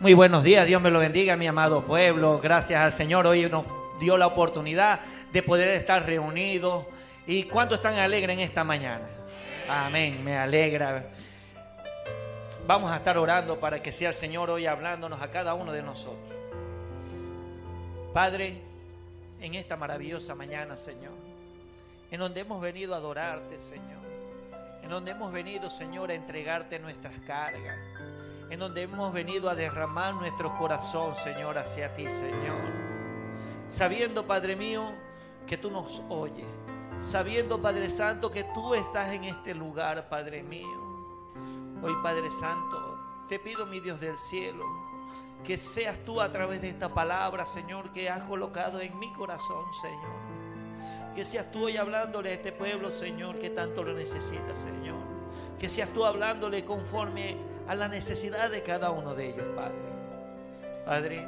Muy buenos días, Dios me lo bendiga, mi amado pueblo. Gracias al Señor, hoy nos dio la oportunidad de poder estar reunidos. ¿Y cuántos están alegres en esta mañana? Amén, me alegra. Vamos a estar orando para que sea el Señor hoy hablándonos a cada uno de nosotros. Padre, en esta maravillosa mañana, Señor, en donde hemos venido a adorarte, Señor, en donde hemos venido, Señor, a entregarte nuestras cargas, en donde hemos venido a derramar nuestro corazón, Señor, hacia ti, Señor, sabiendo, Padre mío, que tú nos oyes, sabiendo, Padre Santo, que tú estás en este lugar, Padre mío. Hoy, Padre Santo, te pido, mi Dios del cielo, que seas tú a través de esta palabra, Señor, que has colocado en mi corazón, Señor. Que seas tú hoy hablándole a este pueblo, Señor, que tanto lo necesita, Señor. Que seas tú hablándole conforme a la necesidad de cada uno de ellos, Padre. Padre,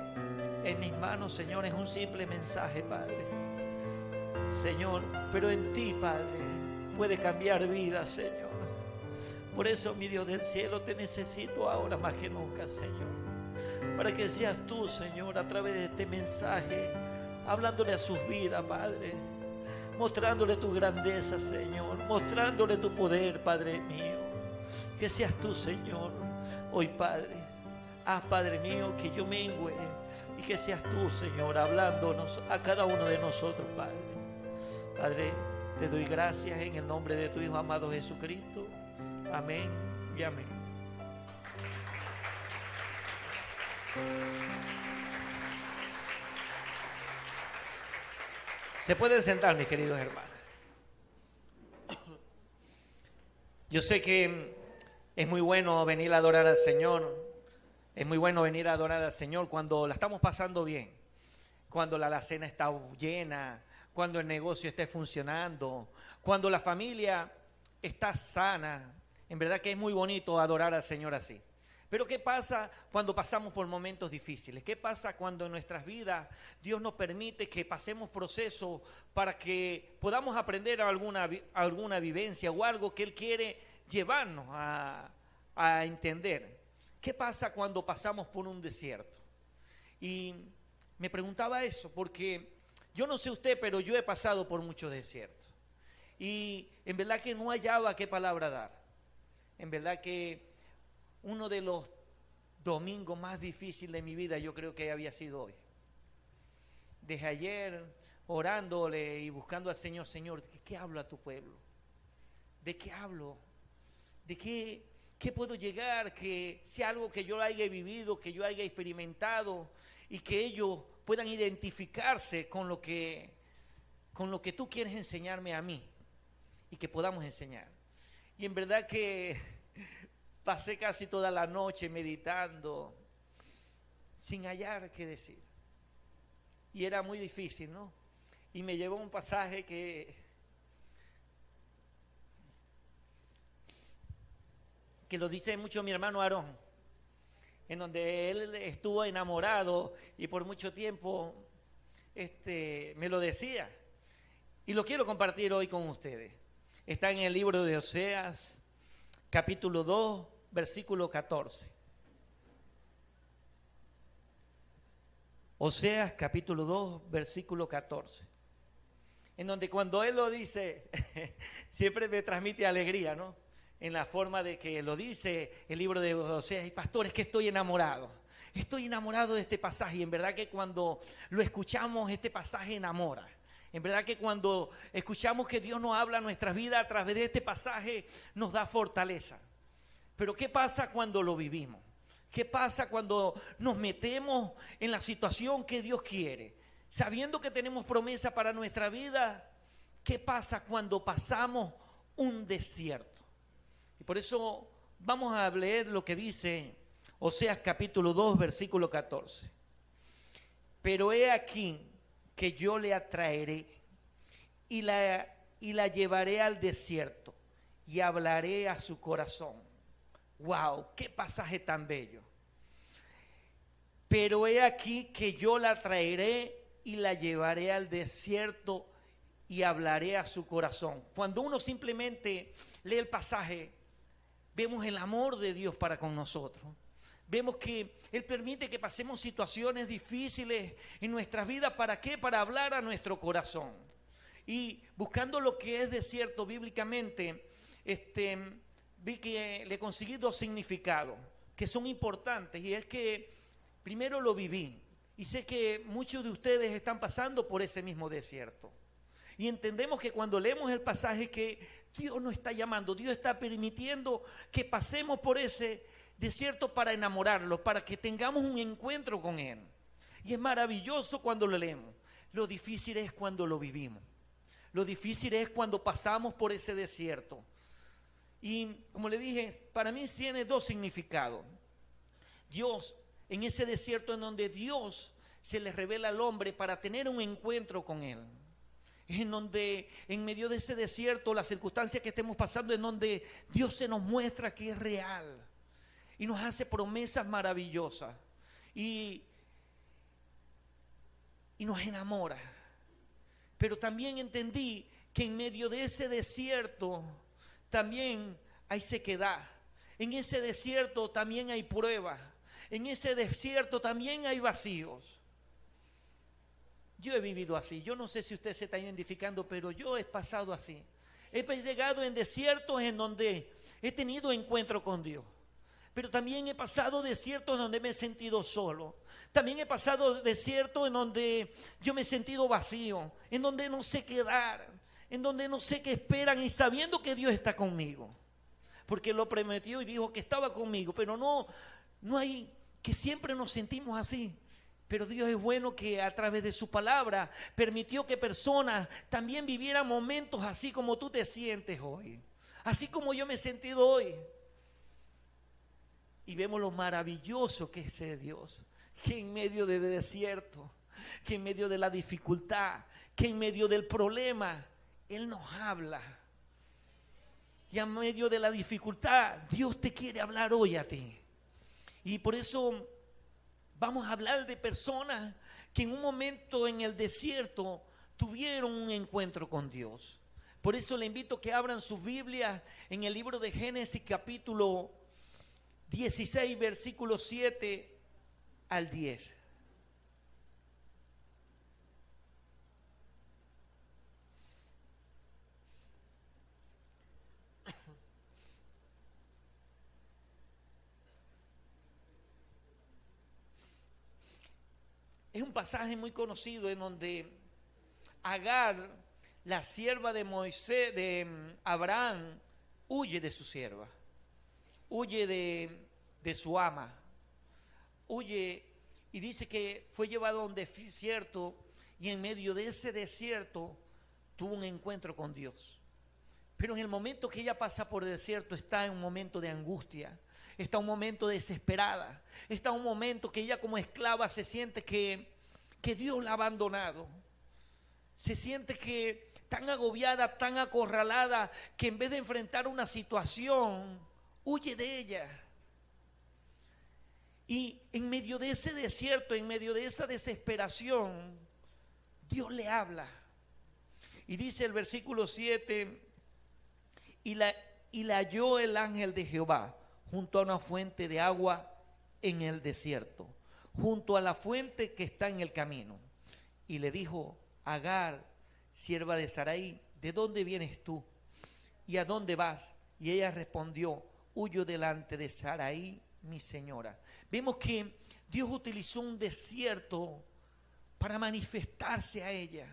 en mis manos, Señor, es un simple mensaje, Padre. Señor, pero en ti, Padre, puede cambiar vidas, Señor. Por eso, mi Dios del cielo, te necesito ahora más que nunca, Señor. Para que seas tú, Señor, a través de este mensaje, hablándole a sus vidas, Padre. Mostrándole tu grandeza, Señor. Mostrándole tu poder, Padre mío. Que seas tú, Señor, hoy, Padre. Haz, Padre mío, que yo mengüe. Y que seas tú, Señor, hablándonos a cada uno de nosotros, Padre. Padre, te doy gracias en el nombre de tu Hijo amado Jesucristo. Amén y amén. Se pueden sentar, mis queridos hermanos. Yo sé que es muy bueno venir a adorar al Señor. Es muy bueno venir a adorar al Señor cuando la estamos pasando bien, cuando la alacena está llena, cuando el negocio esté funcionando, cuando la familia está sana. En verdad que es muy bonito adorar al Señor así. Pero ¿qué pasa cuando pasamos por momentos difíciles? ¿Qué pasa cuando en nuestras vidas Dios nos permite que pasemos procesos para que podamos aprender alguna vivencia o algo que Él quiere llevarnos a entender? ¿Qué pasa cuando pasamos por un desierto? Y me preguntaba eso porque yo no sé usted, pero yo he pasado por muchos desiertos. Y en verdad que no hallaba qué palabra dar. En verdad que uno de los domingos más difíciles de mi vida yo creo que había sido hoy. Desde ayer orándole y buscando al Señor, Señor, ¿de qué hablo a tu pueblo? ¿De qué hablo? ¿De qué puedo llegar? Que sea algo que yo haya vivido, que yo haya experimentado y que ellos puedan identificarse con lo que tú quieres enseñarme a mí y que podamos enseñar. Y en verdad que pasé casi toda la noche meditando sin hallar qué decir. Y era muy difícil, ¿no? Y me llevó un pasaje que lo dice mucho mi hermano Aarón, en donde él estuvo enamorado y por mucho tiempo me lo decía. Y lo quiero compartir hoy con ustedes. Está en el libro de Oseas, capítulo 2, versículo 14. Oseas, capítulo 2, versículo 14. En donde cuando él lo dice, siempre me transmite alegría, ¿no? En la forma de que lo dice el libro de Oseas. Y pastor, es que estoy enamorado. Estoy enamorado de este pasaje. Y en verdad que cuando lo escuchamos, este pasaje enamora. En verdad que cuando escuchamos que Dios nos habla a nuestras vidas a través de este pasaje, nos da fortaleza. Pero ¿qué pasa cuando lo vivimos? ¿Qué pasa cuando nos metemos en la situación que Dios quiere? Sabiendo que tenemos promesa para nuestra vida, ¿qué pasa cuando pasamos un desierto? Y por eso vamos a leer lo que dice Oseas capítulo 2, versículo 14. Pero he aquí que yo le atraeré y la llevaré al desierto y hablaré a su corazón. ¡Wow! ¡Qué pasaje tan bello! Pero he aquí que yo la traeré y la llevaré al desierto y hablaré a su corazón. Cuando uno simplemente lee el pasaje, vemos el amor de Dios para con nosotros. Vemos que Él permite que pasemos situaciones difíciles en nuestras vidas. ¿Para qué? Para hablar a nuestro corazón. Y buscando lo que es desierto bíblicamente, vi que le conseguí dos significados que son importantes. Y es que primero lo viví. Y sé que muchos de ustedes están pasando por ese mismo desierto. Y entendemos que cuando leemos el pasaje que Dios nos está llamando, Dios está permitiendo que pasemos por ese desierto para enamorarlo, para que tengamos un encuentro con Él. Y es maravilloso cuando lo leemos. Lo difícil es cuando lo vivimos. Lo difícil es cuando pasamos por ese desierto. Y como le dije, para mí tiene dos significados. Dios, en ese desierto en donde Dios se le revela al hombre para tener un encuentro con Él. Es en donde, en medio de ese desierto, las circunstancias que estemos pasando, en donde Dios se nos muestra que es real. Y nos hace promesas maravillosas. Y nos enamora. Pero también entendí que en medio de ese desierto también hay sequedad. En ese desierto también hay pruebas. En ese desierto también hay vacíos. Yo he vivido así. Yo no sé si usted se está identificando, pero yo he pasado así. He llegado en desiertos en donde he tenido encuentro con Dios. Pero también he pasado desiertos donde me he sentido solo. También he pasado desiertos en donde yo me he sentido vacío, en donde no sé qué dar, en donde no sé qué esperan, y sabiendo que Dios está conmigo. Porque lo prometió y dijo que estaba conmigo, pero no hay, que siempre nos sentimos así. Pero Dios es bueno, que a través de su palabra permitió que personas también vivieran momentos así como tú te sientes hoy. Así como yo me he sentido hoy. Y vemos lo maravilloso que es ese Dios, que en medio del desierto, que en medio de la dificultad, que en medio del problema, Él nos habla. Y en medio de la dificultad, Dios te quiere hablar hoy a ti. Y por eso vamos a hablar de personas que en un momento en el desierto tuvieron un encuentro con Dios. Por eso le invito a que abran sus Biblias en el libro de Génesis capítulo 16, versículos 7 al 10. Es un pasaje muy conocido en donde Agar, la sierva de Moisés, de Abraham, huye de su sierva. Huye de su ama, huye, y dice que fue llevado a un desierto, y en medio de ese desierto tuvo un encuentro con Dios. Pero en el momento que ella pasa por el desierto, está en un momento de angustia, está en un momento desesperada, está en un momento que ella como esclava se siente que Dios la ha abandonado, se siente que tan agobiada, tan acorralada, que en vez de enfrentar una situación, huye de ella. Y en medio de ese desierto, en medio de esa desesperación, Dios le habla. Y dice el versículo 7, y la halló el ángel de Jehová junto a una fuente de agua en el desierto, junto a la fuente que está en el camino. Y le dijo: Agar, sierva de Sarai, ¿de dónde vienes tú? ¿Y a dónde vas? Y ella respondió: huyo delante de Sarai, mi señora. Vemos que Dios utilizó un desierto para manifestarse a ella.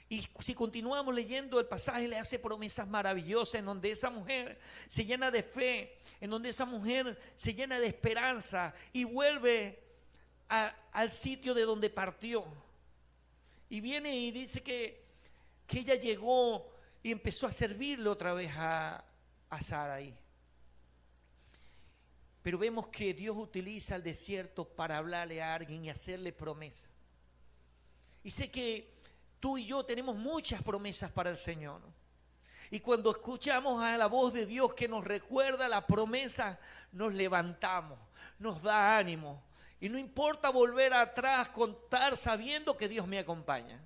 Y si continuamos leyendo el pasaje, le hace promesas maravillosas en donde esa mujer se llena de fe, en donde esa mujer se llena de esperanza y vuelve al sitio de donde partió. Y viene y dice que ella llegó y empezó a servirle otra vez a Sarai. Pero vemos que Dios utiliza el desierto para hablarle a alguien y hacerle promesa. Y sé que tú y yo tenemos muchas promesas para el Señor. Y cuando escuchamos a la voz de Dios que nos recuerda la promesa, nos levantamos, nos da ánimo. Y no importa volver atrás, contar sabiendo que Dios me acompaña.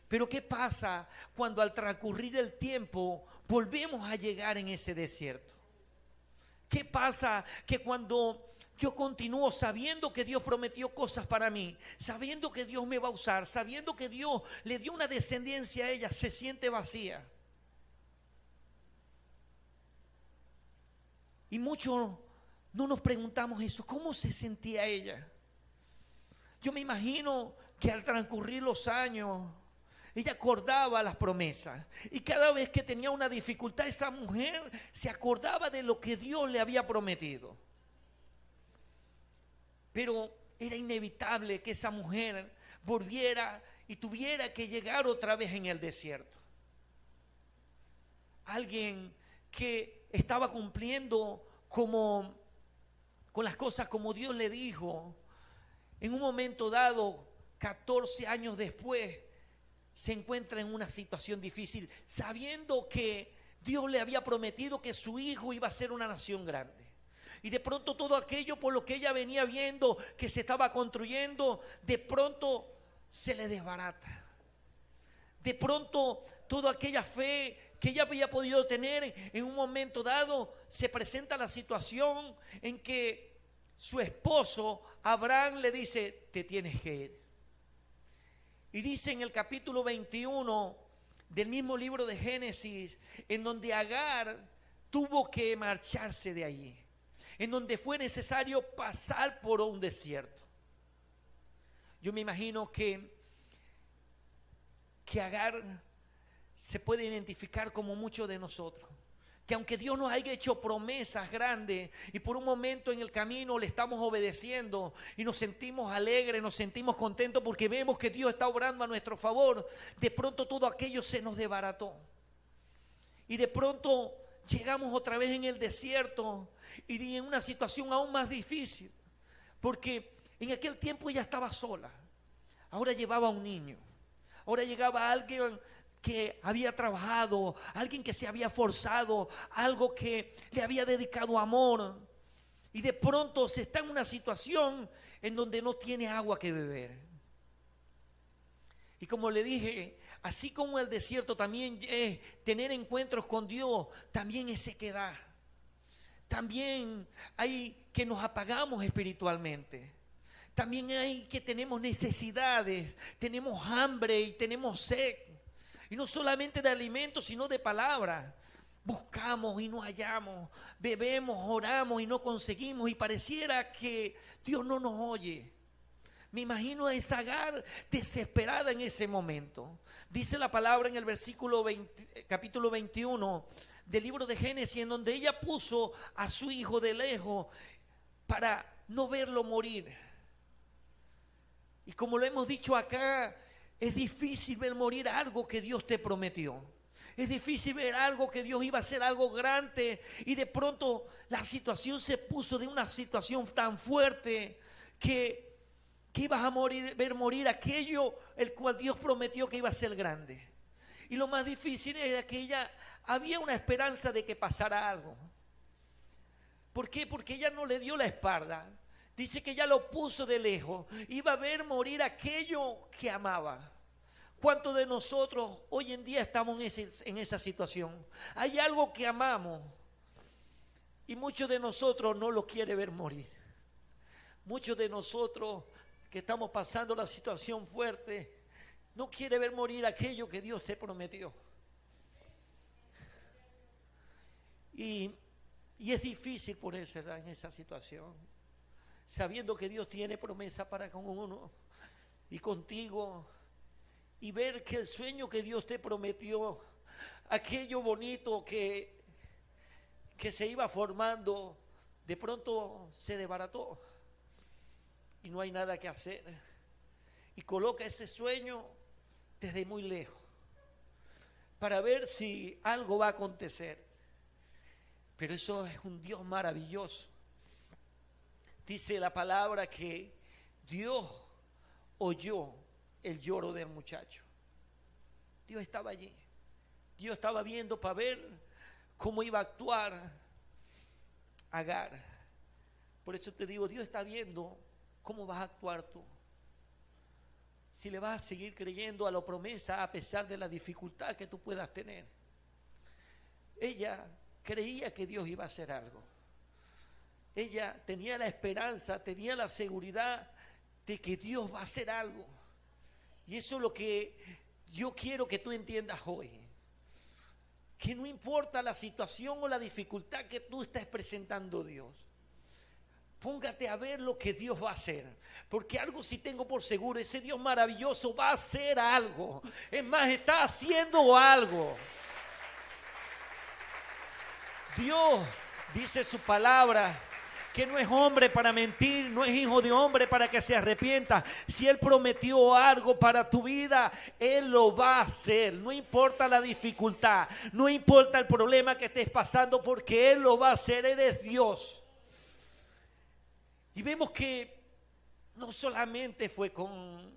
Pero ¿qué pasa cuando al transcurrir el tiempo volvemos a llegar en ese desierto? ¿Qué pasa? Que cuando yo continúo sabiendo que Dios prometió cosas para mí, sabiendo que Dios me va a usar, sabiendo que Dios le dio una descendencia a ella, se siente vacía. Y muchos no nos preguntamos eso, ¿cómo se sentía ella? Yo me imagino que al transcurrir los años, ella acordaba las promesas. Y cada vez que tenía una dificultad, esa mujer se acordaba de lo que Dios le había prometido. Pero era inevitable que esa mujer volviera y tuviera que llegar otra vez en el desierto. Alguien que estaba cumpliendo con las cosas como Dios le dijo, en un momento dado, 14 años después, se encuentra en una situación difícil, sabiendo que Dios le había prometido que su hijo iba a ser una nación grande. Y de pronto todo aquello por lo que ella venía viendo que se estaba construyendo, de pronto se le desbarata. De pronto toda aquella fe que ella había podido tener, en un momento dado se presenta la situación en que su esposo Abraham le dice: te tienes que ir. Y dice en el capítulo 21 del mismo libro de Génesis, en donde Agar tuvo que marcharse de allí, en donde fue necesario pasar por un desierto. Yo me imagino que Agar se puede identificar como muchos de nosotros, que aunque Dios nos haya hecho promesas grandes y por un momento en el camino le estamos obedeciendo y nos sentimos alegres, nos sentimos contentos porque vemos que Dios está obrando a nuestro favor, de pronto todo aquello se nos desbarató. Y de pronto llegamos otra vez en el desierto y en una situación aún más difícil, porque en aquel tiempo ella estaba sola, ahora llevaba a un niño, ahora llegaba alguien que había trabajado, alguien que se había forzado, algo que le había dedicado amor, y de pronto se está en una situación en donde no tiene agua que beber. Y como le dije, así como el desierto también es tener encuentros con Dios, también es sequedad. También hay que nos apagamos espiritualmente. También hay que tenemos necesidades, tenemos hambre y tenemos sed. Y no solamente de alimentos, sino de palabras. Buscamos y no hallamos, bebemos, oramos y no conseguimos, y pareciera que Dios no nos oye. Me imagino a esa Agar desesperada en ese momento. Dice la palabra en el versículo 20, capítulo 21 del libro de Génesis, en donde ella puso a su hijo de lejos para no verlo morir. Y como lo hemos dicho acá, es difícil ver morir algo que Dios te prometió. Es difícil ver algo que Dios iba a hacer algo grande, y de pronto la situación se puso de una situación tan fuerte que ibas a ver morir aquello el cual Dios prometió que iba a ser grande. Y lo más difícil era que ella había una esperanza de que pasara algo. ¿Por qué? Porque ella no le dio la espalda. Dice que ella lo puso de lejos. Iba a ver morir aquello que amaba. ¿Cuántos de nosotros hoy en día estamos en esa situación? Hay algo que amamos y muchos de nosotros no lo quiere ver morir. Muchos de nosotros que estamos pasando la situación fuerte, no quiere ver morir aquello que Dios te prometió. Y es difícil ponerse en esa situación, sabiendo que Dios tiene promesa para con uno y contigo, y ver que el sueño que Dios te prometió, aquello bonito que se iba formando, de pronto se desbarató y no hay nada que hacer. Y coloca ese sueño desde muy lejos para ver si algo va a acontecer. Pero eso es un Dios maravilloso. Dice la palabra que Dios oyó el lloro del muchacho. Dios estaba allí. Dios estaba viendo para ver cómo iba a actuar Agar. Por eso te digo, Dios está viendo cómo vas a actuar tú. Si le vas a seguir creyendo a la promesa a pesar de la dificultad que tú puedas tener. Ella creía que Dios iba a hacer algo. ella tenía la esperanza, tenía la seguridad de que Dios va a hacer algo. Y eso es lo que yo quiero que tú entiendas hoy. Que no importa la situación o la dificultad que tú estés presentando, Dios, póngate a ver lo que Dios va a hacer. Porque algo sí tengo por seguro, ese Dios maravilloso va a hacer algo. Es más, está haciendo algo. Dios dice su palabra que no es hombre para mentir, no es hijo de hombre para que se arrepienta. Si Él prometió algo para tu vida, Él lo va a hacer. No importa la dificultad, no importa el problema que estés pasando, porque Él lo va a hacer. Él es Dios. Y vemos que no solamente fue con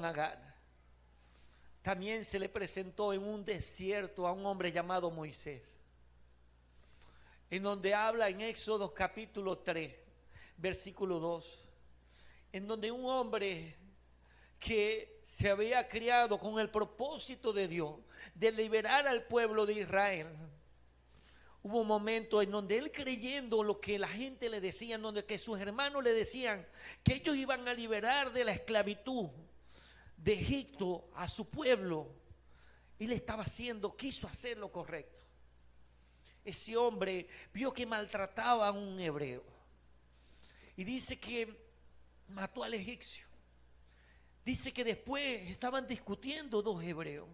Agar, también se le presentó en un desierto a un hombre llamado Moisés, en donde habla en Éxodo capítulo 3, versículo 2, en donde un hombre que se había criado con el propósito de Dios, de liberar al pueblo de Israel, hubo un momento en donde él, creyendo lo que la gente le decía, en donde que sus hermanos le decían que ellos iban a liberar de la esclavitud de Egipto a su pueblo, él quiso hacer lo correcto. Ese hombre vio que maltrataba a un hebreo y dice que mató al egipcio. Dice que después estaban discutiendo dos hebreos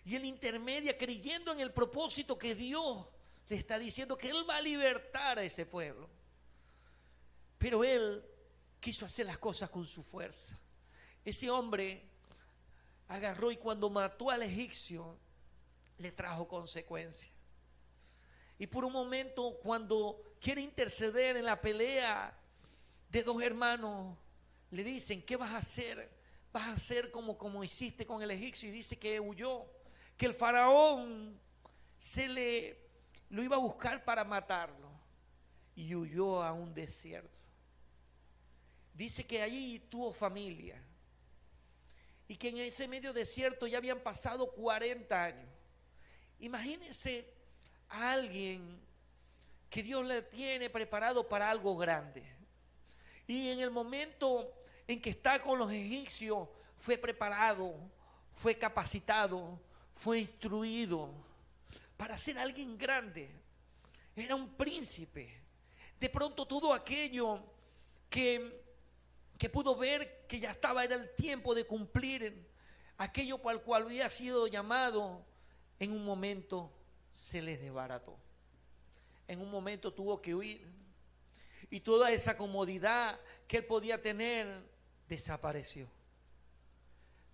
y él intermedia, creyendo en el propósito que Dios le está diciendo, que Él va a libertar a ese pueblo. Pero él quiso hacer las cosas con su fuerza. Ese hombre agarró y cuando mató al egipcio le trajo consecuencias. Y por un momento, cuando quiere interceder en la pelea de dos hermanos, le dicen: ¿qué vas a hacer? Vas a hacer como hiciste con el egipcio. Y dice que huyó, que el faraón lo iba a buscar para matarlo, y huyó a un desierto. Dice que allí tuvo familia y que en ese medio desierto ya habían pasado 40 años. Imagínense a alguien que Dios le tiene preparado para algo grande, y en el momento en que está con los egipcios fue preparado, fue capacitado, fue instruido para ser alguien grande. Era un príncipe. De pronto todo aquello que pudo ver que ya era el tiempo de cumplir aquello para el cual había sido llamado, en un momento se les desbarató. En un momento tuvo que huir, y toda esa comodidad que él podía tener desapareció.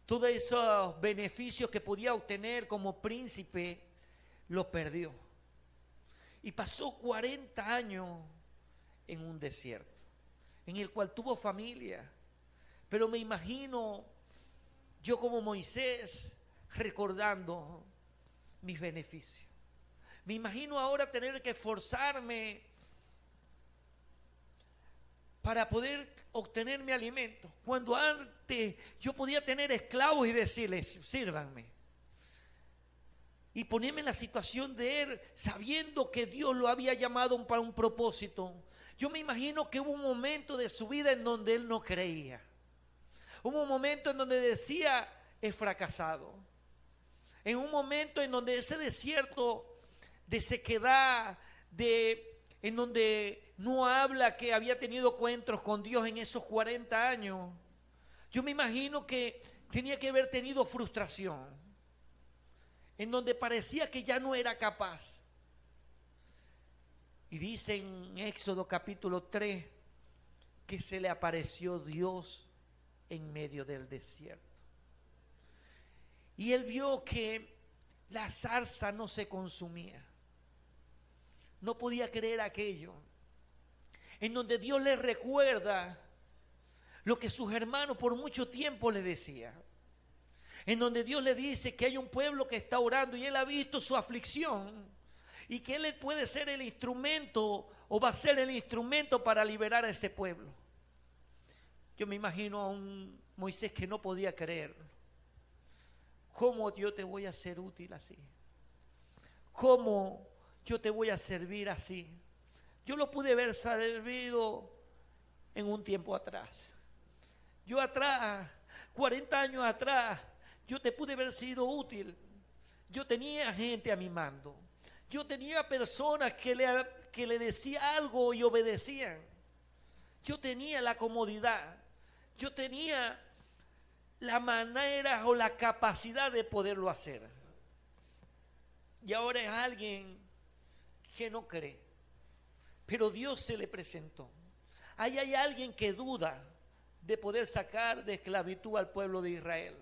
Todos esos beneficios que podía obtener como príncipe los perdió, y pasó 40 años en un desierto en el cual tuvo familia. Pero me imagino yo como Moisés recordando mis beneficios. Me imagino ahora tener que esforzarme para poder obtener mi alimento, cuando antes yo podía tener esclavos y decirles: sírvanme, y ponerme en la situación de él, sabiendo que Dios lo había llamado para un propósito. Yo me imagino que hubo un momento de su vida en donde él no creía. Hubo un momento en donde decía: he fracasado. En un momento en donde ese desierto de sequedad, en donde no habla que había tenido encuentros con Dios en esos 40 años, yo me imagino que tenía que haber tenido frustración, en donde parecía que ya no era capaz. Y dice en Éxodo capítulo 3 que se le apareció Dios en medio del desierto. Y él vio que la zarza no se consumía. No podía creer aquello. En donde Dios le recuerda lo que sus hermanos por mucho tiempo le decían. En donde Dios le dice que hay un pueblo que está orando y él ha visto su aflicción, y que él puede ser el instrumento, o va a ser el instrumento para liberar a ese pueblo. Yo me imagino a un Moisés que no podía creer. ¿Cómo yo te voy a ser útil así? ¿Cómo yo te voy a servir así? yo lo pude haber servido en un tiempo atrás. Yo atrás, 40 años atrás, yo te pude haber sido útil. Yo tenía gente a mi mando. Yo tenía personas que le decía algo y obedecían. Yo tenía la comodidad. Yo tenía la manera o la capacidad de poderlo hacer. Y ahora es alguien que no cree. Pero Dios se le presentó. Ahí hay alguien que duda de poder sacar de esclavitud al pueblo de Israel.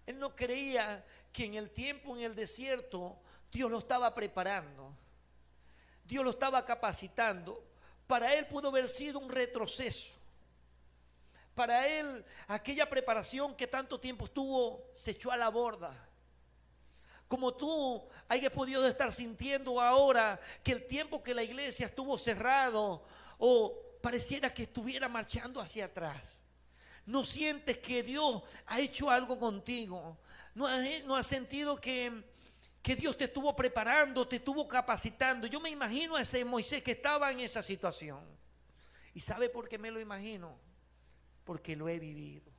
Él no creía que en el tiempo, en el desierto, Dios lo estaba preparando. Dios lo estaba capacitando. Para él pudo haber sido un retroceso. Para él, aquella preparación que tanto tiempo estuvo, se echó a la borda. Como tú hayas podido estar sintiendo ahora que el tiempo que la iglesia estuvo cerrado o pareciera que estuviera marchando hacia atrás. No sientes que Dios ha hecho algo contigo. No has sentido que Dios te estuvo preparando, te estuvo capacitando. Yo me imagino a ese Moisés que estaba en esa situación. ¿Y sabe por qué me lo imagino? Porque lo he vivido.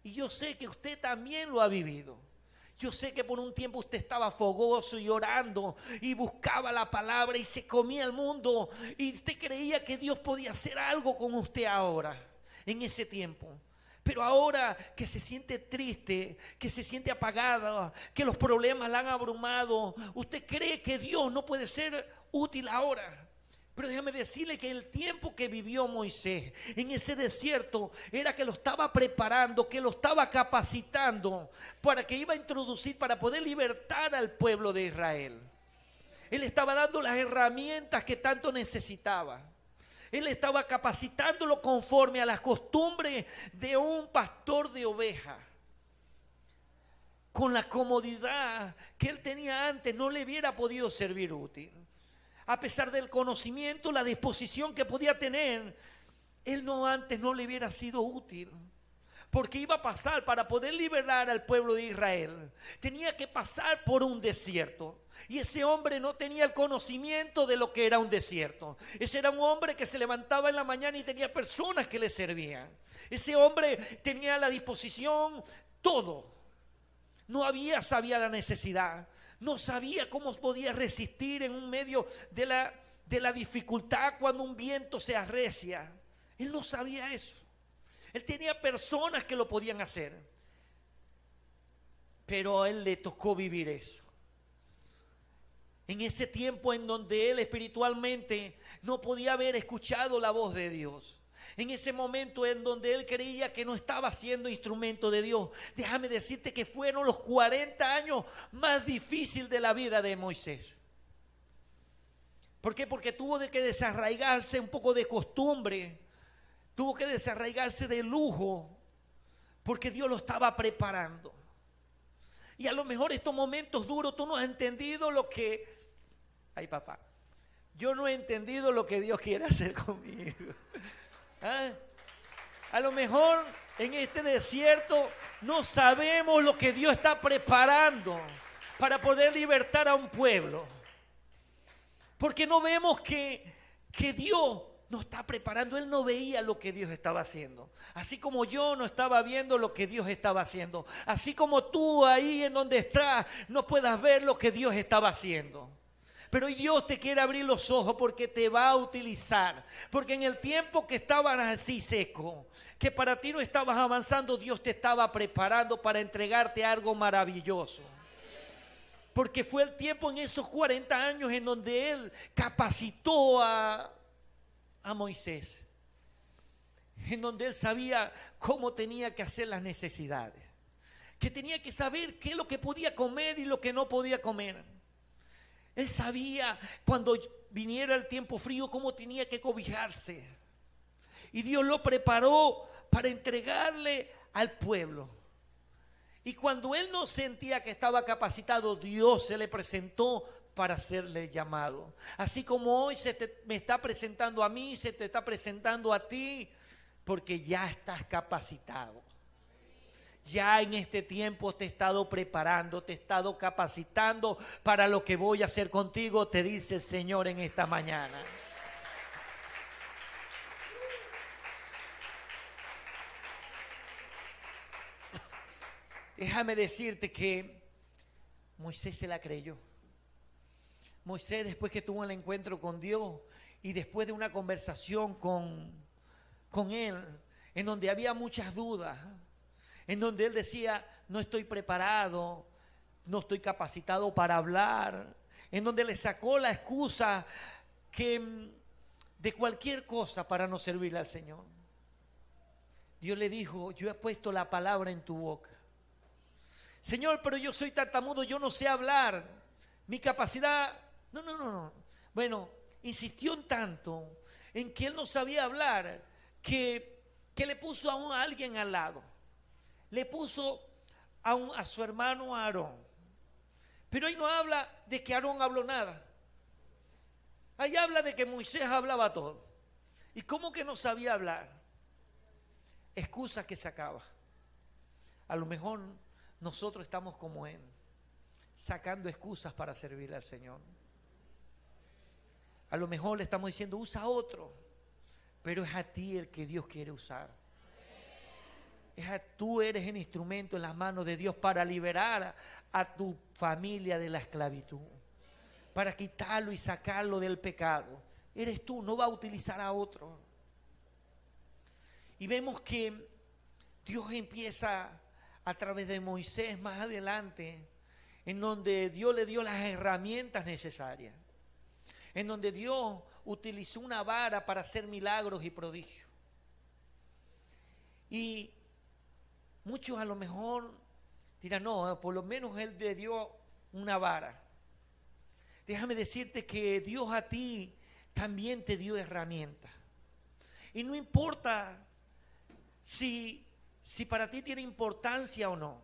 Y yo sé que usted también lo ha vivido. Yo sé que por un tiempo usted estaba fogoso y orando y buscaba la palabra y se comía el mundo. Y usted creía que Dios podía hacer algo con usted ahora, en ese tiempo. Pero ahora que se siente triste, que se siente apagada, que los problemas la han abrumado, usted cree que Dios no puede ser útil ahora. Pero déjame decirle que el tiempo que vivió Moisés en ese desierto era que lo estaba preparando, que lo estaba capacitando para que iba a introducir, para poder libertar al pueblo de Israel. Él estaba dando las herramientas que tanto necesitaba. Él estaba capacitándolo conforme a las costumbres de un pastor de ovejas. Con la comodidad que él tenía antes, no le hubiera podido servir útil. A pesar del conocimiento, la disposición que podía tener, él antes no le hubiera sido útil. Porque iba a pasar, para poder liberar al pueblo de Israel, tenía que pasar por un desierto. Y ese hombre no tenía el conocimiento de lo que era un desierto. Ese era un hombre que se levantaba en la mañana y tenía personas que le servían. Ese hombre tenía la disposición, todo. Sabía la necesidad. No sabía cómo podía resistir en un medio de la dificultad cuando un viento se arrecia. Él no sabía eso. Él tenía personas que lo podían hacer. Pero a él le tocó vivir eso. En ese tiempo en donde él espiritualmente no podía haber escuchado la voz de Dios. En ese momento en donde él creía que no estaba siendo instrumento de Dios. Déjame decirte que fueron los 40 años más difíciles de la vida de Moisés. ¿Por qué? Porque tuvo que desarraigarse un poco de costumbre. Tuvo que desarraigarse de lujo. Porque Dios lo estaba preparando. Y a lo mejor estos momentos duros tú no has entendido lo que... Ay, papá, yo no he entendido lo que Dios quiere hacer conmigo. ¿Ah? A lo mejor en este desierto no sabemos lo que Dios está preparando para poder libertar a un pueblo. Porque no vemos que Dios nos está preparando. Él no veía lo que Dios estaba haciendo. Así como yo no estaba viendo lo que Dios estaba haciendo. Así como tú ahí en donde estás no puedas ver lo que Dios estaba haciendo. Pero Dios te quiere abrir los ojos porque te va a utilizar. Porque en el tiempo que estabas así seco, que para ti no estabas avanzando, Dios te estaba preparando para entregarte algo maravilloso. Porque fue el tiempo en esos 40 años en donde Él capacitó a Moisés. En donde Él sabía cómo tenía que hacer las necesidades. Que tenía que saber qué es lo que podía comer y lo que no podía comer. Él sabía cuando viniera el tiempo frío cómo tenía que cobijarse. Y Dios lo preparó para entregarle al pueblo. Y cuando él no sentía que estaba capacitado, Dios se le presentó para hacerle llamado. Así como hoy me está presentando a mí, se te está presentando a ti, porque ya estás capacitado. Ya en este tiempo te he estado preparando, te he estado capacitando para lo que voy a hacer contigo, te dice el Señor en esta mañana. Déjame decirte que Moisés se la creyó. Moisés, después que tuvo el encuentro con Dios y después de una conversación con él, en donde había muchas dudas, en donde él decía, no estoy preparado, no estoy capacitado para hablar, en donde le sacó la excusa de cualquier cosa para no servirle al Señor. Dios le dijo, yo he puesto la palabra en tu boca. Señor, pero yo soy tartamudo, yo no sé hablar. Mi capacidad, no. Bueno, insistió en tanto en que él no sabía hablar que le puso a alguien al lado. Le puso a su hermano Aarón. Pero ahí no habla de que Aarón habló nada. Ahí habla de que Moisés hablaba todo. ¿Y cómo que no sabía hablar? Excusas que sacaba. A lo mejor nosotros estamos como él, sacando excusas para servirle al Señor. A lo mejor le estamos diciendo, usa otro, pero es a ti el que Dios quiere usar. Tú eres el instrumento en las manos de Dios para liberar a tu familia de la esclavitud, para quitarlo y sacarlo del pecado. Eres tú, no va a utilizar a otro. Y vemos que Dios empieza a través de Moisés más adelante, en donde Dios le dio las herramientas necesarias, en donde Dios utilizó una vara para hacer milagros y prodigios. Y muchos a lo mejor dirán, no, por lo menos Él le dio una vara. Déjame decirte que Dios a ti también te dio herramientas. Y no importa si para ti tiene importancia o no.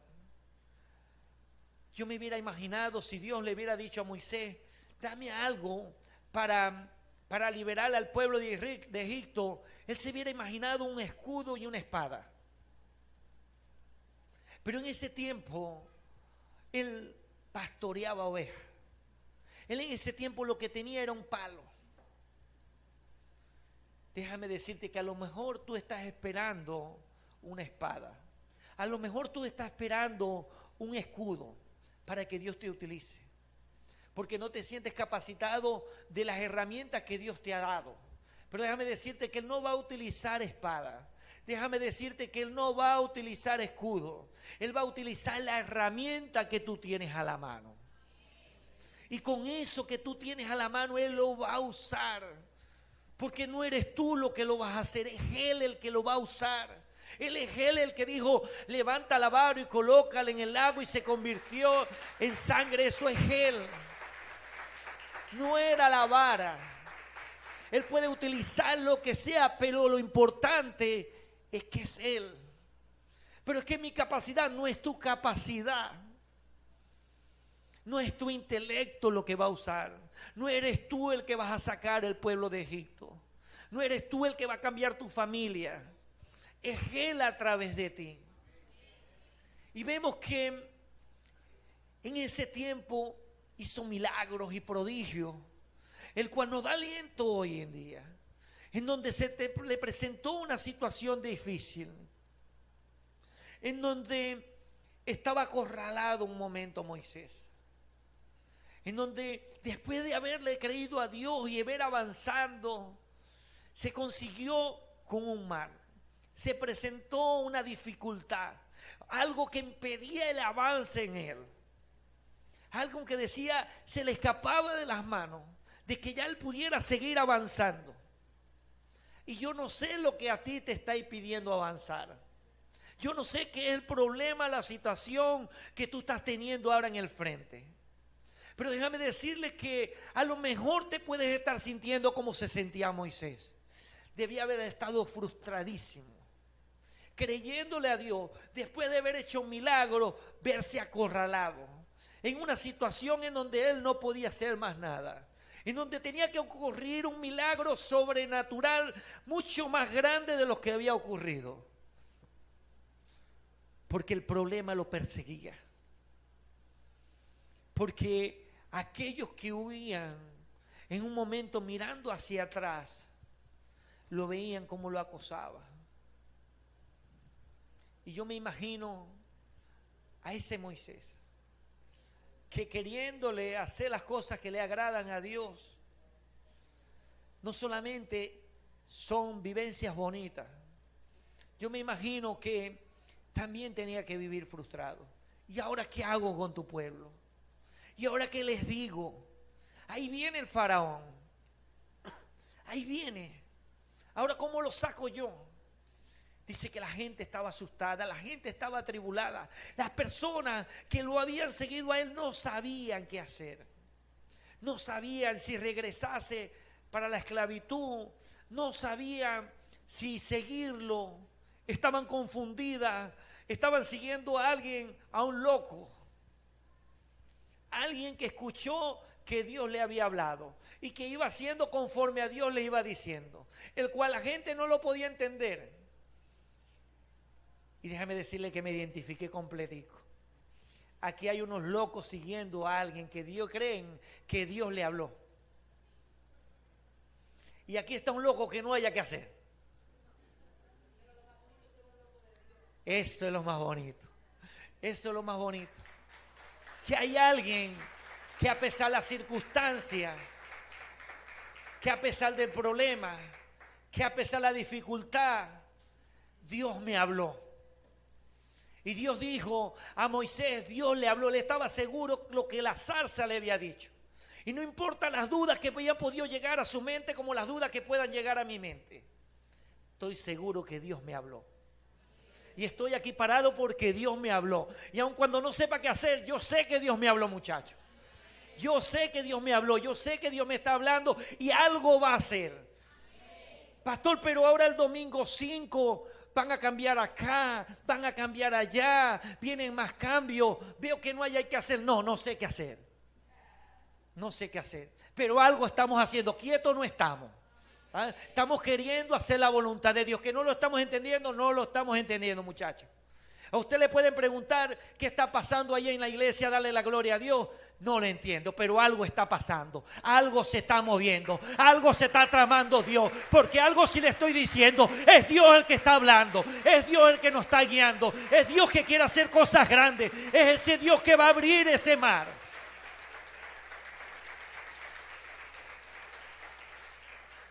Yo me hubiera imaginado si Dios le hubiera dicho a Moisés, dame algo para liberar al pueblo de Egipto. Él se hubiera imaginado un escudo y una espada. Pero en ese tiempo, él pastoreaba ovejas. Él en ese tiempo lo que tenía era un palo. Déjame decirte que a lo mejor tú estás esperando una espada. A lo mejor tú estás esperando un escudo para que Dios te utilice. Porque no te sientes capacitado de las herramientas que Dios te ha dado. Pero déjame decirte que Él no va a utilizar espada. Déjame decirte que Él no va a utilizar escudo. Él va a utilizar la herramienta que tú tienes a la mano. Y con eso que tú tienes a la mano, Él lo va a usar. Porque no eres tú lo que lo vas a hacer, es Él el que lo va a usar. Él es Él el que dijo, levanta la vara y colócala en el lago y se convirtió en sangre. Eso es Él. No era la vara. Él puede utilizar lo que sea, pero lo importante es que es Él. Pero es que mi capacidad no es tu capacidad. No es tu intelecto lo que va a usar. No eres tú el que vas a sacar el pueblo de Egipto. No eres tú el que va a cambiar tu familia. Es Él a través de ti. Y vemos que en ese tiempo hizo milagros y prodigios, el cual nos da aliento hoy en día, en donde le presentó una situación difícil, en donde estaba acorralado un momento Moisés, en donde después de haberle creído a Dios y haber avanzando, se consiguió con un mar, se presentó una dificultad, algo que impedía el avance en él, algo que decía se le escapaba de las manos, de que ya él pudiera seguir avanzando. Y yo no sé lo que a ti te está impidiendo avanzar. Yo no sé qué es el problema, la situación que tú estás teniendo ahora en el frente. Pero déjame decirles que a lo mejor te puedes estar sintiendo como se sentía Moisés. Debía haber estado frustradísimo, creyéndole a Dios, después de haber hecho un milagro, verse acorralado en una situación en donde él no podía hacer más nada, en donde tenía que ocurrir un milagro sobrenatural mucho más grande de lo que había ocurrido. Porque el problema lo perseguía. Porque aquellos que huían en un momento mirando hacia atrás, lo veían como lo acosaba. Y yo me imagino a ese Moisés, que queriéndole hacer las cosas que le agradan a Dios, no solamente son vivencias bonitas. Yo me imagino que también tenía que vivir frustrado. ¿Y ahora qué hago con tu pueblo? ¿Y ahora qué les digo? Ahí viene el faraón. Ahí viene. Ahora, ¿cómo lo saco yo? Dice que la gente estaba asustada, la gente estaba atribulada. Las personas que lo habían seguido a él no sabían qué hacer. No sabían si regresase para la esclavitud. No sabían si seguirlo. Estaban confundidas. Estaban siguiendo a alguien, a un loco. Alguien que escuchó que Dios le había hablado y que iba haciendo conforme a Dios le iba diciendo, el cual la gente no lo podía entender. Y déjame decirle que me identifiqué completico. Aquí hay unos locos siguiendo a alguien que Dios creen que Dios le habló. Y aquí está un loco que no haya que hacer. Eso es lo más bonito. Eso es lo más bonito. Que hay alguien que a pesar de las circunstancias, que a pesar del problema, que a pesar de la dificultad, Dios me habló. Y Dios dijo a Moisés, Dios le habló, le estaba seguro lo que la zarza le había dicho. Y no importa las dudas que hayan podido llegar a su mente como las dudas que puedan llegar a mi mente. Estoy seguro que Dios me habló. Y estoy aquí parado porque Dios me habló. Y aun cuando no sepa qué hacer, yo sé que Dios me habló, muchachos. Yo sé que Dios me habló, yo sé que Dios me está hablando y algo va a hacer. Pastor, pero ahora el domingo 5 van a cambiar acá, van a cambiar allá, vienen más cambios, veo que no hay que hacer. No sé qué hacer. No sé qué hacer, pero algo estamos haciendo, quietos no estamos. Estamos queriendo hacer la voluntad de Dios, que no lo estamos entendiendo, muchachos. A usted le pueden preguntar qué está pasando allá en la iglesia, darle la gloria a Dios. No lo entiendo, pero algo está pasando, algo se está moviendo, algo se está tramando Dios, porque algo sí le estoy diciendo, es Dios el que está hablando, es Dios el que nos está guiando, es Dios que quiere hacer cosas grandes, es ese Dios que va a abrir ese mar.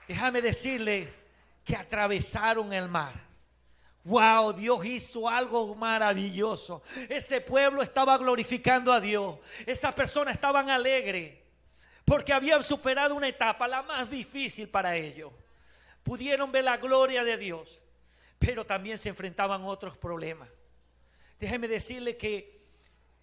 Déjame decirle que atravesaron el mar. Wow, Dios hizo algo maravilloso. Ese pueblo estaba glorificando a Dios. Esas personas estaban alegres porque habían superado una etapa, la más difícil para ellos. Pudieron ver la gloria de Dios, pero también se enfrentaban a otros problemas. Déjeme decirle que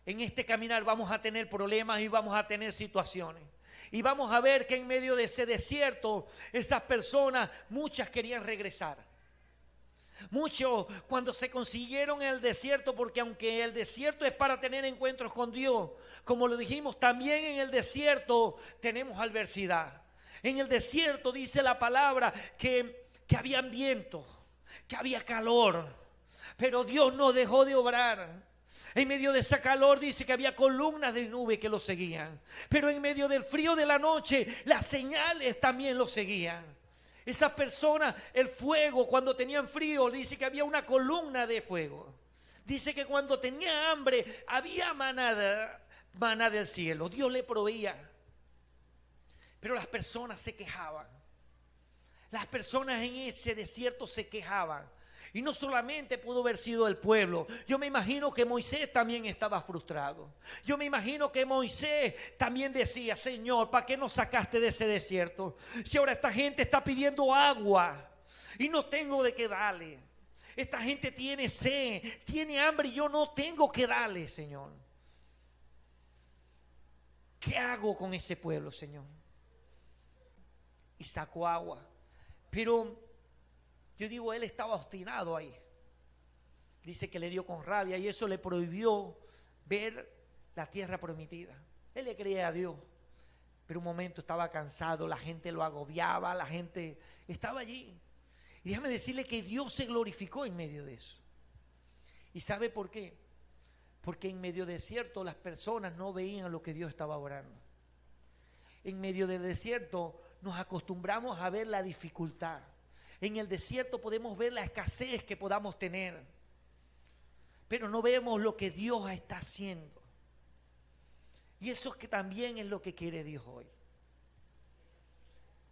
en este caminar vamos a tener problemas y vamos a tener situaciones. Y vamos a ver que en medio de ese desierto, esas personas, muchas querían regresar. Muchos cuando se consiguieron en el desierto, porque aunque el desierto es para tener encuentros con Dios, como lo dijimos, también en el desierto tenemos adversidad. En el desierto dice la palabra que había viento, que había calor, pero Dios no dejó de obrar. En medio de ese calor dice que había columnas de nube que lo seguían. Pero en medio del frío de la noche, las señales también lo seguían. Esas personas, el fuego, cuando tenían frío, dice que había una columna de fuego. Dice que cuando tenía hambre, había maná del cielo. Dios le proveía. Pero las personas se quejaban. Las personas en ese desierto se quejaban. Y no solamente pudo haber sido el pueblo. Yo me imagino que Moisés también estaba frustrado. Yo me imagino que Moisés también decía, Señor, ¿para qué nos sacaste de ese desierto? Si ahora esta gente está pidiendo agua y no tengo de qué darle. Esta gente tiene sed, tiene hambre y yo no tengo que darle, Señor. ¿Qué hago con ese pueblo, Señor? Y sacó agua. Pero yo digo, él estaba obstinado ahí. Dice que le dio con rabia y eso le prohibió ver la tierra prometida. Él le creía a Dios, pero un momento estaba cansado, la gente lo agobiaba, la gente estaba allí. Y déjame decirle que Dios se glorificó en medio de eso. ¿Y sabe por qué? Porque en medio del desierto las personas no veían lo que Dios estaba obrando. En medio del desierto nos acostumbramos a ver la dificultad. En el desierto podemos ver la escasez que podamos tener, pero no vemos lo que Dios está haciendo. Y eso es que también es lo que quiere Dios hoy.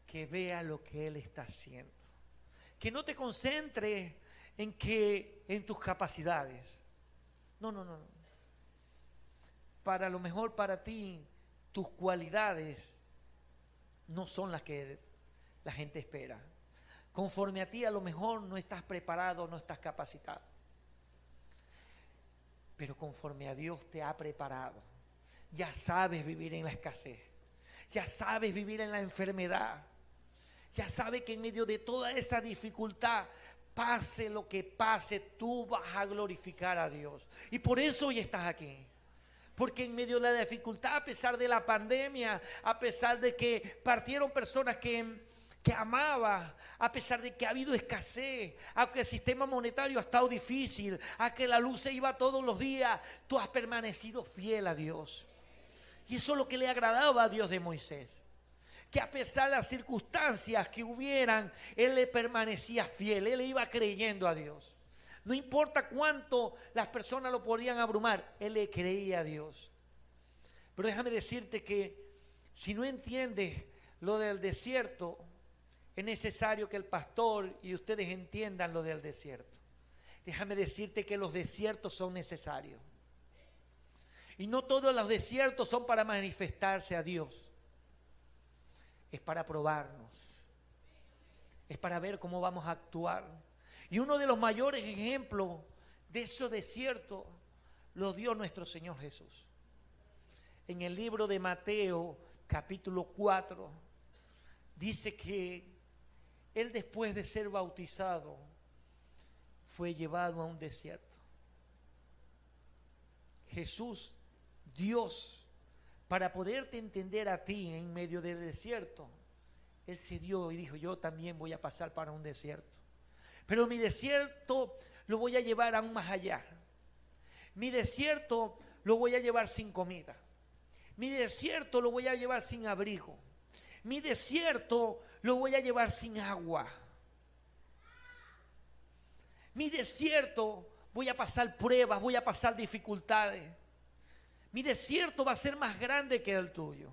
Que vea lo que Él está haciendo. Que no te concentres en tus capacidades. No. Para lo mejor para ti, tus cualidades no son las que la gente espera. Conforme a ti, a lo mejor no estás preparado, no estás capacitado. Pero conforme a Dios te ha preparado, ya sabes vivir en la escasez, ya sabes vivir en la enfermedad, ya sabes que en medio de toda esa dificultad, pase lo que pase, tú vas a glorificar a Dios. Y por eso hoy estás aquí. Porque en medio de la dificultad, a pesar de la pandemia, a pesar de que partieron personas que amaba, a pesar de que ha habido escasez, aunque el sistema monetario ha estado difícil, a que la luz se iba todos los días, tú has permanecido fiel a Dios. Y eso es lo que le agradaba a Dios de Moisés, que a pesar de las circunstancias que hubieran, él le permanecía fiel, él le iba creyendo a Dios. No importa cuánto las personas lo podían abrumar, él le creía a Dios. Pero déjame decirte que si no entiendes lo del desierto, es necesario que el pastor y ustedes entiendan lo del desierto. Déjame decirte que los desiertos son necesarios. Y no todos los desiertos son para manifestarse a Dios. Es para probarnos. Es para ver cómo vamos a actuar. Y uno de los mayores ejemplos de esos desiertos lo dio nuestro Señor Jesús. En el libro de Mateo, capítulo 4, dice que Él, después de ser bautizado, fue llevado a un desierto. Jesús, Dios, para poderte entender a ti en medio del desierto, Él se dio y dijo: yo también voy a pasar para un desierto. Pero mi desierto lo voy a llevar aún más allá. Mi desierto lo voy a llevar sin comida. Mi desierto lo voy a llevar sin abrigo. Mi desierto lo voy a llevar sin agua. Mi desierto voy a pasar pruebas, voy a pasar dificultades. Mi desierto va a ser más grande que el tuyo.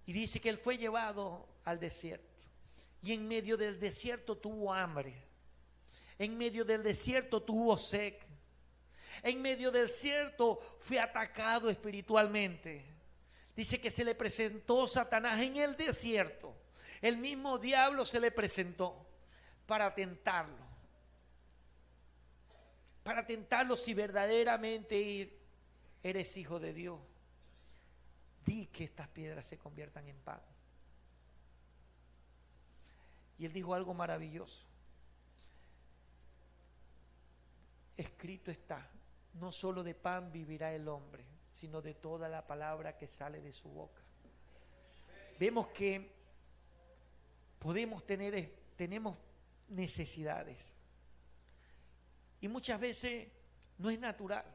Y dice que Él fue llevado al desierto. Y en medio del desierto tuvo hambre. En medio del desierto tuvo sed. En medio del desierto fue atacado espiritualmente. Dice que se le presentó Satanás en el desierto. El mismo diablo se le presentó para tentarlo. Para tentarlo si verdaderamente eres hijo de Dios. Di que estas piedras se conviertan en pan. Y Él dijo algo maravilloso. Escrito está: no solo de pan vivirá el hombre, sino de toda la palabra que sale de su boca. Vemos que tenemos necesidades. Y muchas veces no es natural.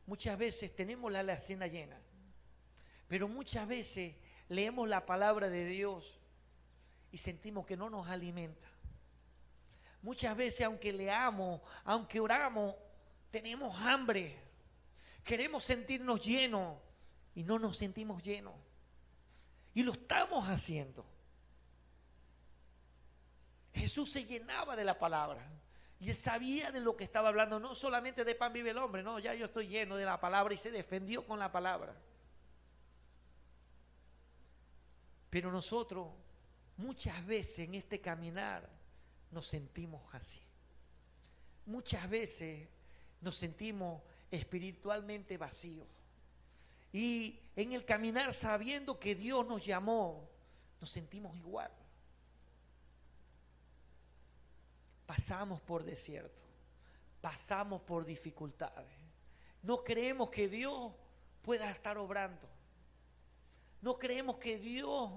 Muchas veces tenemos la alacena llena. Pero muchas veces leemos la palabra de Dios y sentimos que no nos alimenta. Muchas veces, aunque leamos, aunque oramos, tenemos hambre. Queremos sentirnos llenos y no nos sentimos llenos. Y lo estamos haciendo. Jesús se llenaba de la palabra. Y Él sabía de lo que estaba hablando. No solamente de pan vive el hombre. No, ya yo estoy lleno de la palabra. Y se defendió con la palabra. Pero nosotros muchas veces en este caminar nos sentimos así. Muchas veces nos sentimos espiritualmente vacíos. Y en el caminar, sabiendo que Dios nos llamó, nos sentimos igual. Pasamos por desierto, pasamos por dificultades. No creemos que Dios pueda estar obrando. No creemos que Dios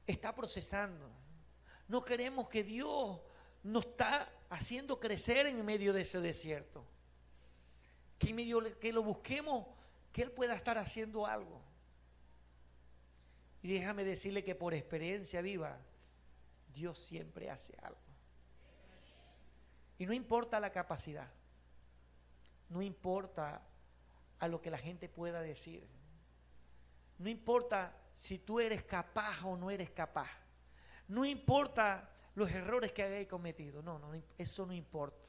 está procesando. No creemos que Dios nos está haciendo crecer en medio de ese desierto. Que lo busquemos, que Él pueda estar haciendo algo. Y déjame decirle que por experiencia viva, Dios siempre hace algo. Y no importa la capacidad, no importa a lo que la gente pueda decir, no importa si tú eres capaz o no eres capaz, no importa los errores que hayas cometido, no, eso no importa.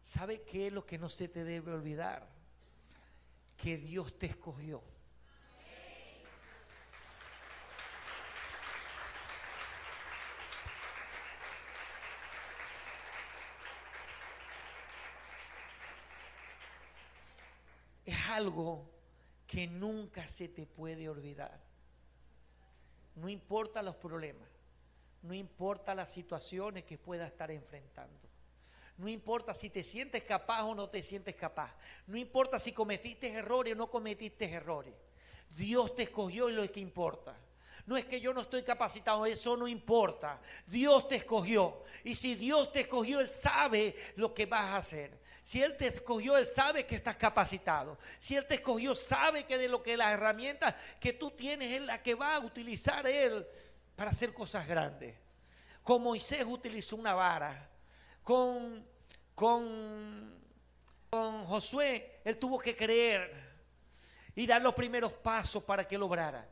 ¿Sabe qué es lo que no se te debe olvidar? Que Dios te escogió. Es algo que nunca se te puede olvidar. No importa los problemas, no importa las situaciones que puedas estar enfrentando. No importa si te sientes capaz o no te sientes capaz. No importa si cometiste errores o no cometiste errores. Dios te escogió y lo que importa. No es que yo no estoy capacitado, eso no importa. Dios te escogió. Y si Dios te escogió, Él sabe lo que vas a hacer. Si Él te escogió, Él sabe que estás capacitado. Si Él te escogió, sabe que de lo que las herramientas que tú tienes es la que va a utilizar Él para hacer cosas grandes. Como Moisés utilizó una vara. Con Josué, él tuvo que creer y dar los primeros pasos para que él obrara.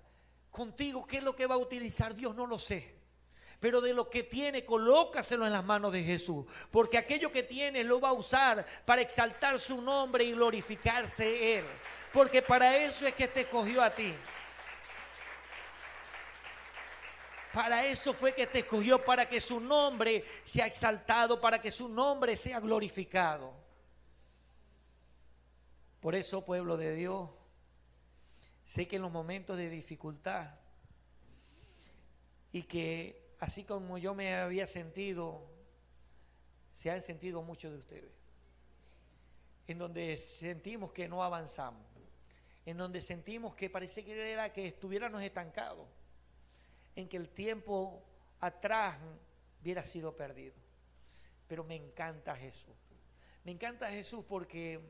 Contigo, ¿qué es lo que va a utilizar Dios? No lo sé. Pero de lo que tiene, colócaselo en las manos de Jesús. Porque aquello que tiene lo va a usar para exaltar su nombre y glorificarse Él. Porque para eso es que te escogió a ti. Para eso fue que te escogió, para que su nombre sea exaltado, para que su nombre sea glorificado. Por eso, pueblo de Dios, sé que en los momentos de dificultad y que así como yo me había sentido, se han sentido muchos de ustedes, en donde sentimos que no avanzamos, en donde sentimos que parece que era que estuviéramos estancados, en que el tiempo atrás hubiera sido perdido. Pero me encanta Jesús. Me encanta Jesús porque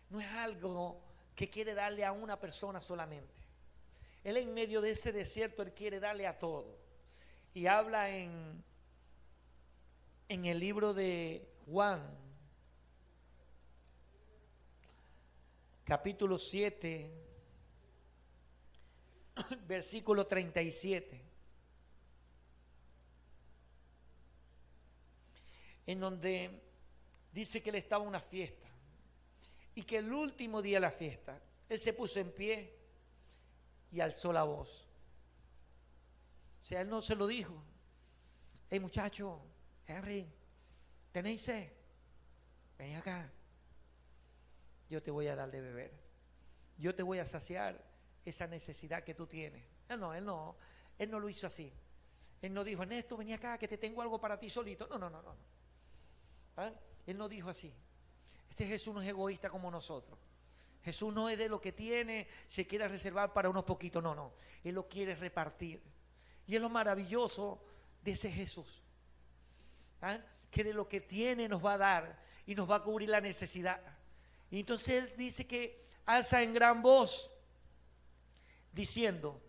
no es algo que quiere darle a una persona solamente. Él en medio de ese desierto, Él quiere darle a todo. Y habla en el libro de Juan, capítulo 7, versículo 37. En donde dice que él estaba en una fiesta y que el último día de la fiesta él se puso en pie y alzó la voz. O sea, él no se lo dijo: hey muchacho, Henry, ¿tenéis sed? Ven acá, yo te voy a dar de beber, yo te voy a saciar esa necesidad que tú tienes. Él no lo hizo así. Él no dijo: Ernesto, ven acá que te tengo algo para ti solito. No. ¿Ah? Él no dijo así. Este Jesús no es egoísta como nosotros. Jesús no es de lo que tiene, se quiere reservar para unos poquitos. No. Él lo quiere repartir. Y es lo maravilloso de ese Jesús. ¿Ah? Que de lo que tiene nos va a dar y nos va a cubrir la necesidad. Y entonces Él dice que alza en gran voz, diciendo: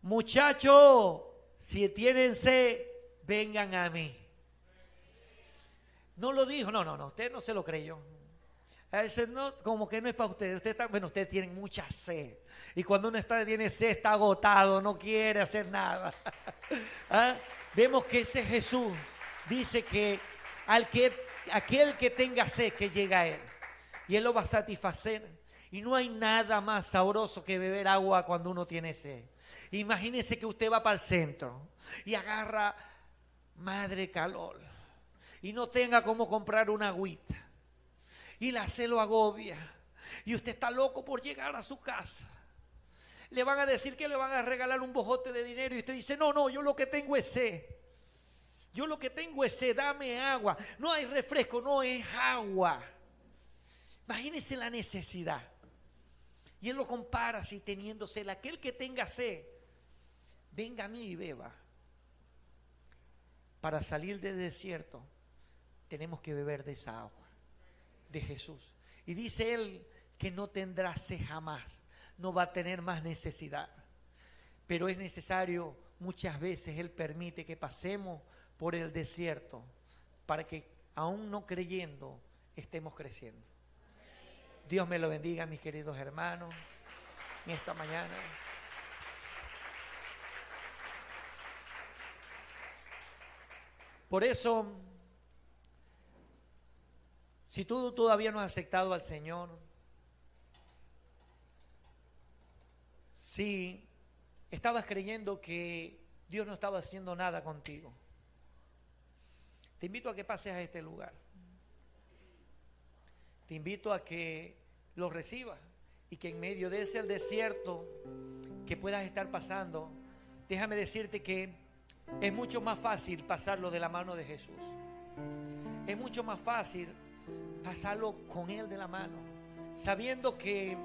muchachos, si tienen sed, vengan a mí. No lo dijo, no, usted no se lo creyó. Ese no, como que no es para ustedes. Ustedes tienen mucha sed. Y cuando uno tiene sed, está agotado, no quiere hacer nada. ¿Ah? Vemos que ese Jesús dice que aquel que tenga sed, que llega a Él. Y Él lo va a satisfacer. Y no hay nada más sabroso que beber agua cuando uno tiene sed. Imagínese que usted va para el centro y agarra madre calor y no tenga cómo comprar una agüita y la sed lo agobia y usted está loco por llegar a su casa. Le van a decir que le van a regalar un bojote de dinero y usted dice: no, yo lo que tengo es sed. Yo lo que tengo es sed, dame agua. No hay refresco, no, es agua. Imagínese la necesidad. Y Él lo compara así, teniendo sed. Aquel que tenga sed, venga a mí y beba. Para salir del desierto tenemos que beber de esa agua, de Jesús. Y dice Él que no tendrá sed jamás, no va a tener más necesidad. Pero es necesario, muchas veces Él permite que pasemos por el desierto para que, aún no creyendo, estemos creciendo. Dios me lo bendiga, mis queridos hermanos, en esta mañana. Por eso, si tú todavía no has aceptado al Señor, si estabas creyendo que Dios no estaba haciendo nada contigo, te invito a que pases a este lugar. Te invito a que lo recibas y que en medio de ese desierto que puedas estar pasando, déjame decirte que es mucho más fácil pasarlo de la mano de Jesús. Es mucho más fácil pasarlo con Él de la mano, sabiendo que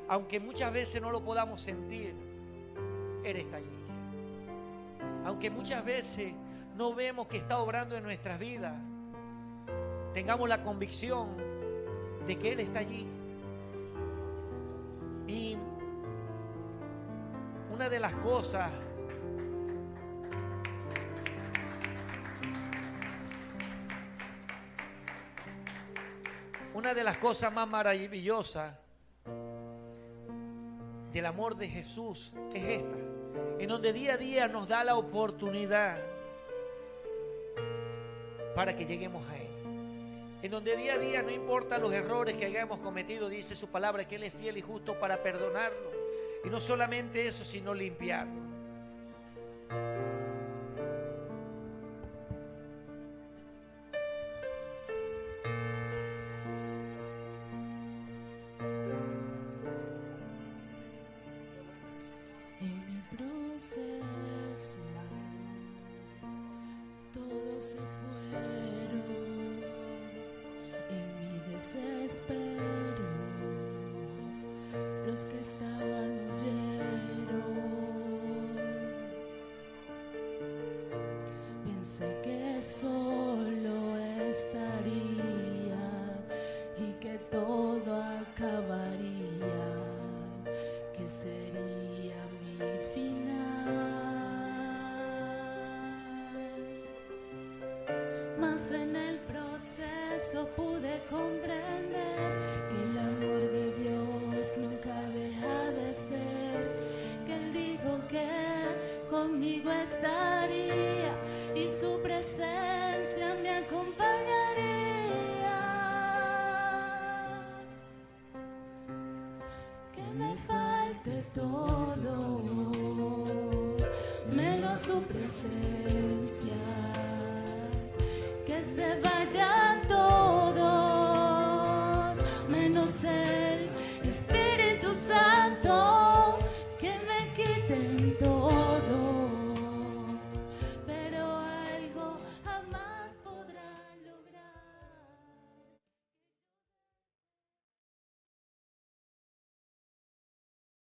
aunque muchas veces no lo podamos sentir, Él está allí. Aunque muchas veces no vemos que está obrando en nuestras vidas, tengamos la convicción de que Él está allí. Y una de las cosas más maravillosas del amor de Jesús es esta, en donde día a día nos da la oportunidad para que lleguemos a Él. En donde día a día, no importa los errores que hayamos cometido, dice su palabra que Él es fiel y justo para perdonarlo. Y no solamente eso, sino limpiarlo. En mi proceso, todos se fueron. En mi desespero, los que estaban huyeron. Pensé que solo estaría y que todo acabaría, que sería mi final. Mas en el proceso pude comprender que el amor de Dios nunca deja de ser, que Él dijo que conmigo estaría y su presencia me acompañaría. Que me falte todo, menos su presencia.